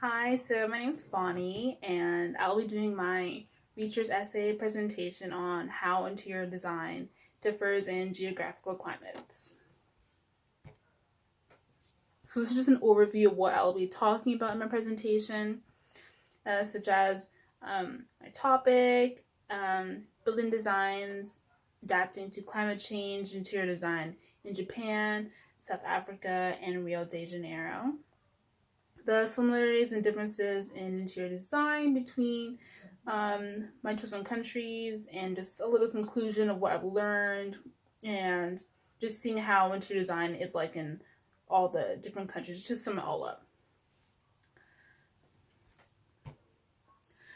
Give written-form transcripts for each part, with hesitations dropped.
Hi, so my name's Fani, and I'll be doing my research essay presentation on how interior design differs in geographical climates. So this is just an overview of what I'll be talking about in my presentation, such as my topic, building designs, adapting to climate change, interior design in Japan, South Africa, and Rio de Janeiro. The similarities and differences in interior design between my chosen countries, and just a little conclusion of what I've learned, and just seeing how interior design is like in all the different countries, just sum it all up.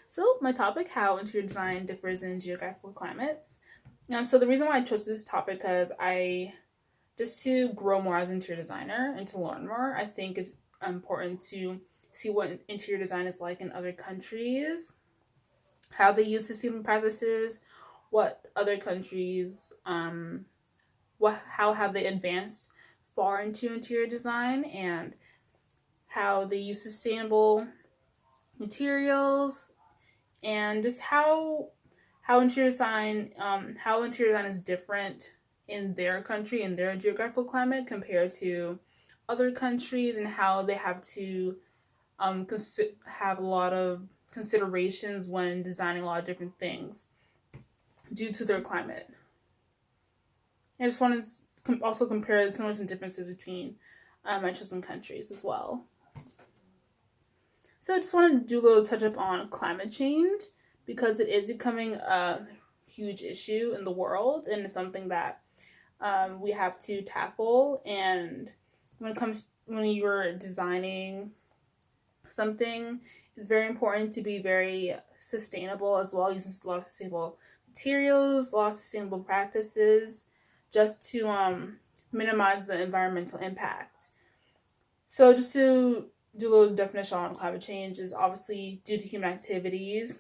So, my topic, how interior design differs in geographical climates. So, the reason why I chose this topic because just to grow more as an interior designer and to learn more, I think it's important to see what interior design is like in other countries, how they use the same practices, what other countries, how have they advanced far into interior design, and how they use sustainable materials, and just how interior design is different in their country and their geographical climate compared to other countries, and how they have to have a lot of considerations when designing a lot of different things due to their climate. I just want to also compare the similarities and differences between my chosen countries as well. So I just wanted to do a little touch up on climate change because it is becoming a huge issue in the world, and it's something that we have to tackle. And when you're designing something, it's very important to be very sustainable as well, using a lot of sustainable materials, a lot of sustainable practices, just to minimize the environmental impact. So, just to do a little definition on climate change, is obviously due to human activities,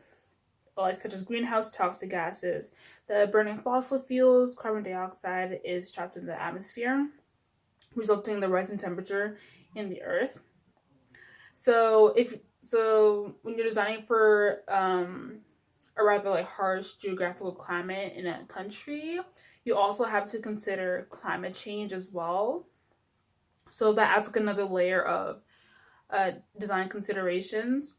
like such as greenhouse toxic gases. The burning fossil fuels, carbon dioxide is trapped in the atmosphere, resulting in the rise in temperature in the earth. So when you're designing for a rather like harsh geographical climate in a country, you also have to consider climate change as well. So that adds like another layer of design considerations,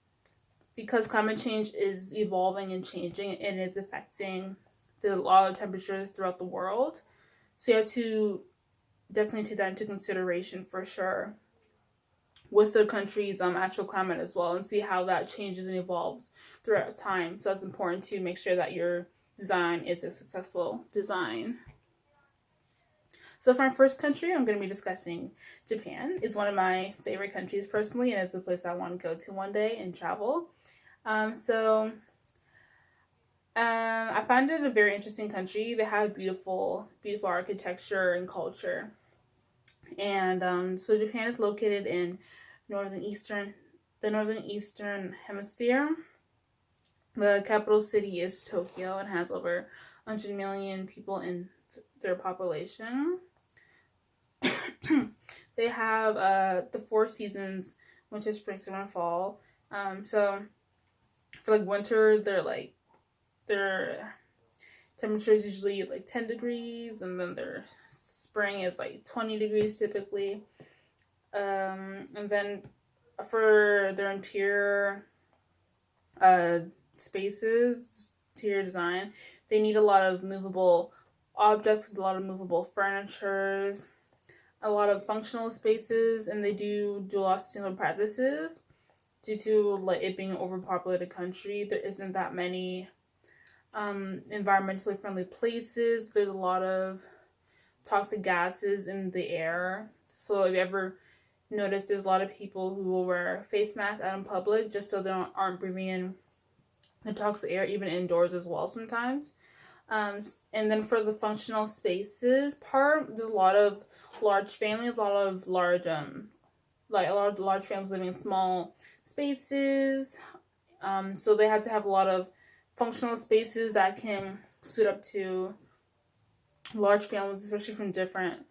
because climate change is evolving and changing, and it's affecting a lot of temperatures throughout the world. So you have to definitely take that into consideration for sure with the country's actual climate as well, and see how that changes and evolves throughout time. So it's important to make sure that your design is a successful design. So for our first country, I'm going to be discussing Japan. It's one of my favorite countries personally, and it's a place I want to go to one day and travel. So I find it a very interesting country. They have beautiful, beautiful architecture and culture. And so Japan is located in northern eastern, the northern eastern hemisphere. The capital city is Tokyo and has over 100 million people in their population. They have the four seasons: winter, spring, summer, and fall. So for like winter, their temperature is usually like 10 degrees, and then their spring is like 20 degrees typically. And then for their interior spaces, interior design, they need a lot of movable objects, a lot of movable furnitures, a lot of functional spaces, and they do a lot of similar practices. Due to like it being an overpopulated country, there isn't that many environmentally friendly places. There's a lot of toxic gases in the air. So if you ever notice, there's a lot of people who will wear face masks out in public just so they aren't breathing in the toxic air, even indoors as well sometimes. And then for the functional spaces part, there's a lot of large families, a lot of large families living in small spaces. So they have to have a lot of functional spaces that can suit up to large families, especially from different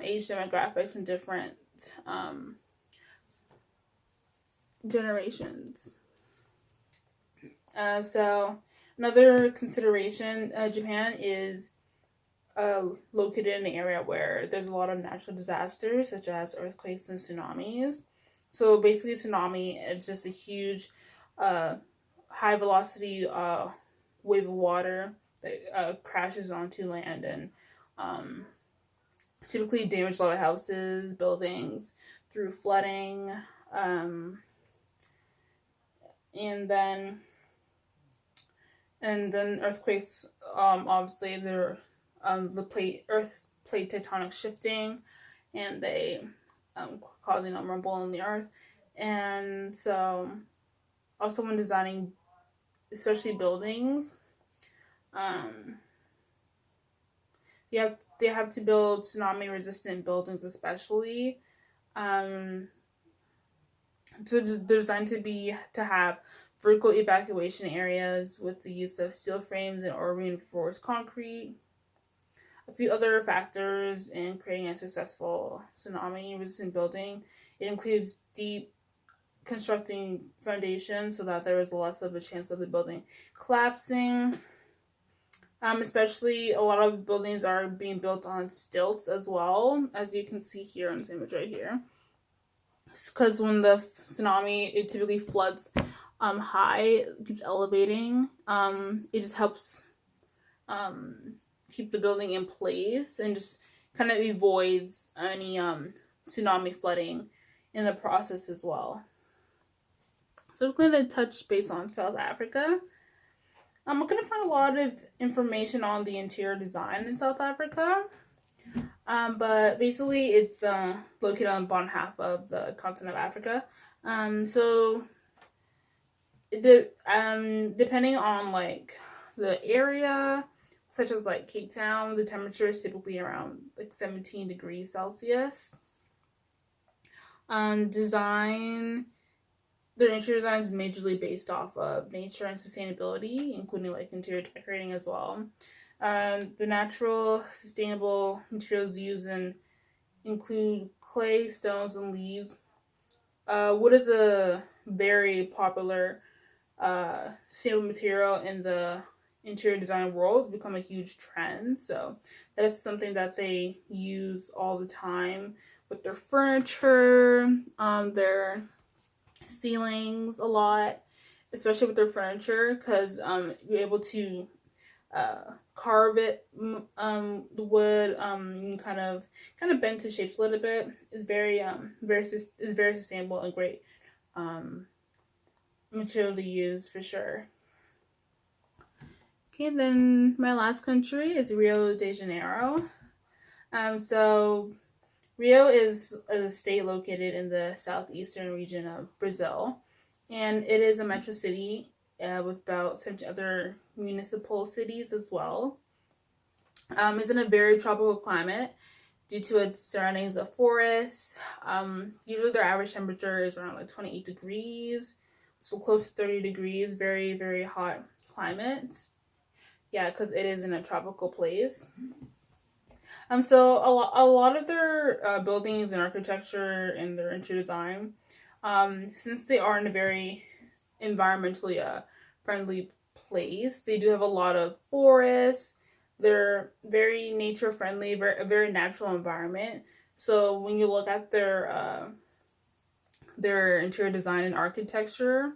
age demographics and different generations. So another consideration, Japan is located in an area where there's a lot of natural disasters such as earthquakes and tsunamis. So basically, tsunami is just a huge, high velocity wave of water that crashes onto land and um, typically damage a lot of houses, buildings through flooding, um, and then earthquakes. Obviously, they're earth plate tectonic shifting, and they causing a rumble in the earth. And so, also when designing, especially buildings, um, they have to build tsunami resistant buildings, especially. Um, so they're designed to have vertical evacuation areas with the use of steel frames and or reinforced concrete. A few other factors in creating a successful tsunami resistant building, it includes deep constructing foundations so that there is less of a chance of the building collapsing. Especially a lot of buildings are being built on stilts as well, as you can see here in this image right here. Because when the tsunami, it typically floods high, it keeps elevating. It just helps keep the building in place and just kind of avoids any tsunami flooding in the process as well. So I'm going to touch base on South Africa. I'm going to find a lot of information on the interior design in South Africa. But basically it's located on the bottom half of the continent of Africa. So depending on like the area, such as like Cape Town, the temperature is typically around like 17 degrees Celsius. Their interior design is majorly based off of nature and sustainability, including like interior decorating as well. The natural, sustainable materials used include clay, stones, and leaves. Wood is a very popular sustainable material in the interior design world. It's become a huge trend, so that is something that they use all the time with their furniture, their ceilings a lot, especially with their furniture, because you're able to carve it, the wood, kind of bend to shapes a little bit. It's very sustainable and great material to use for sure. Okay, then my last country is Rio de Janeiro. So Rio is a state located in the southeastern region of Brazil, and it is a metro city with about 70 other municipal cities as well. It's in a very tropical climate due to its surroundings of forests. Usually their average temperature is around like 28 degrees, so close to 30 degrees, very, very hot climate. Yeah, because it is in a tropical place. So a lot of their buildings and architecture and their interior design, since they are in a very environmentally friendly place, they do have a lot of forests. They're very nature friendly, a very natural environment. So when you look at their interior design and architecture,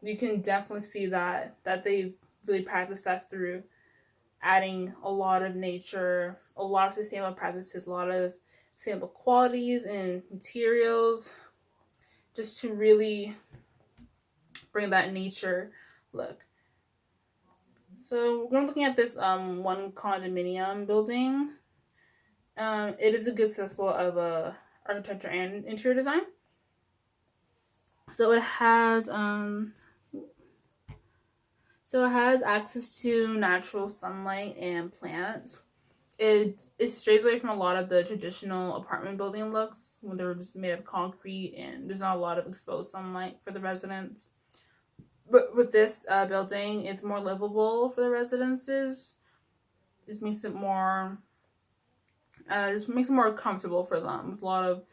you can definitely see that they've really practiced that through adding a lot of nature, a lot of sustainable practices, a lot of sustainable qualities and materials, just to really bring that nature look. So we're looking at this one condominium building. It is a good successful of architecture and interior design. So it has access to natural sunlight and plants. It strays away from a lot of the traditional apartment building looks when they're just made of concrete and there's not a lot of exposed sunlight for the residents. But with this building, it's more livable for the residences. This makes it more comfortable for them with a lot of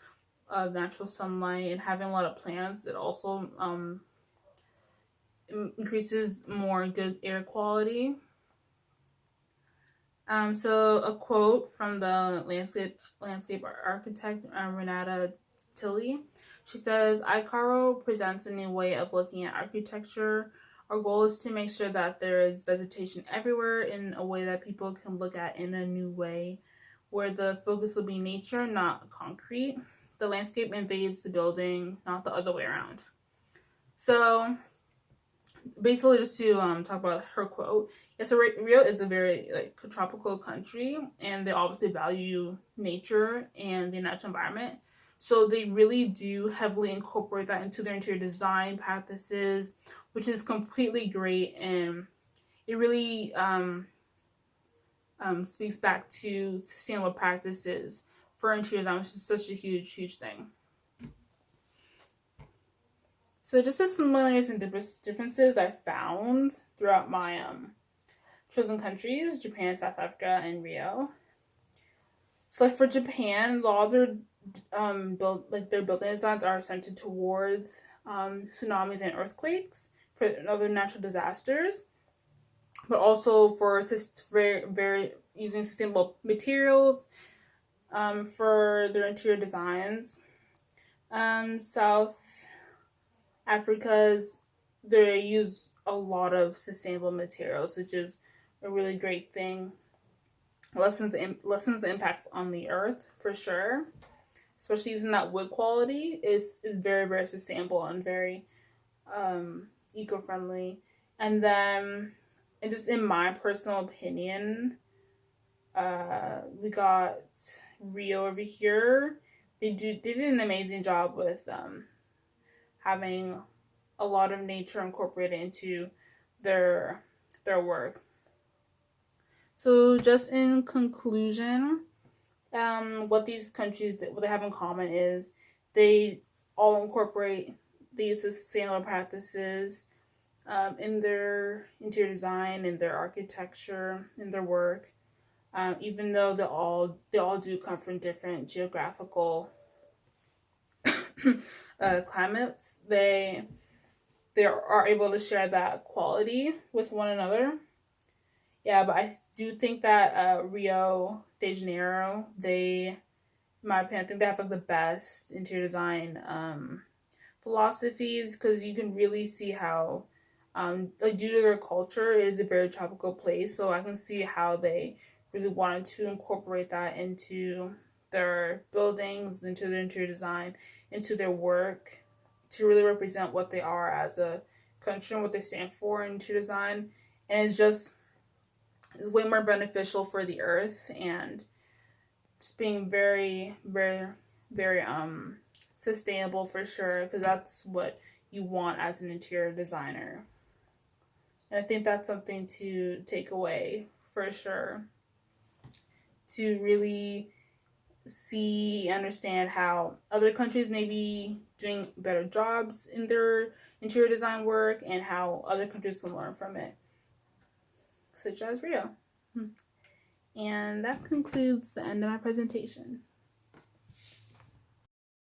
of natural sunlight and having a lot of plants, it also increases more good air quality. So a quote from the landscape architect Renata Tilly. She says, "iCaro presents a new way of looking at architecture. Our goal is to make sure that there is vegetation everywhere in a way that people can look at in a new way, where the focus will be nature, not concrete. The landscape invades the building, not the other way around." So basically, just to talk about her quote, yes, so Rio is a very tropical country, and they obviously value nature and the natural environment. So they really do heavily incorporate that into their interior design practices, which is completely great, and it really speaks back to sustainable practices for interior design, which is such a huge thing. So just the similarities and differences I found throughout my chosen countries: Japan, South Africa, and Rio. So like for Japan, a lot of their their building designs are centered towards tsunamis and earthquakes for other natural disasters, but also for very using sustainable materials for their interior designs. South Africa's, they use a lot of sustainable materials, which is a really great thing. Lessens the impacts on the earth for sure. Especially using that wood quality is very sustainable and very eco friendly. And then, and just in my personal opinion, we got Rio over here. They did an amazing job with having a lot of nature incorporated into their work. So just in conclusion, what these countries what they have in common is they all incorporate these sustainable practices in their interior design, in their architecture, in their work. Even though they all do come from different geographical climates, they are able to share that quality with one another. Yeah, but I do think that Rio de Janeiro, in my opinion, I think they have like the best interior design philosophies, because you can really see how, like due to their culture, it is a very tropical place. So I can see how they really wanted to incorporate that into their buildings, into their interior design, into their work, to really represent what they are as a country and what they stand for in interior design. And it's way more beneficial for the earth, and just being very sustainable for sure, because that's what you want as an interior designer. And I think that's something to take away for sure, to really understand how other countries may be doing better jobs in their interior design work, and how other countries can learn from it, such as Rio. And that concludes the end of my presentation.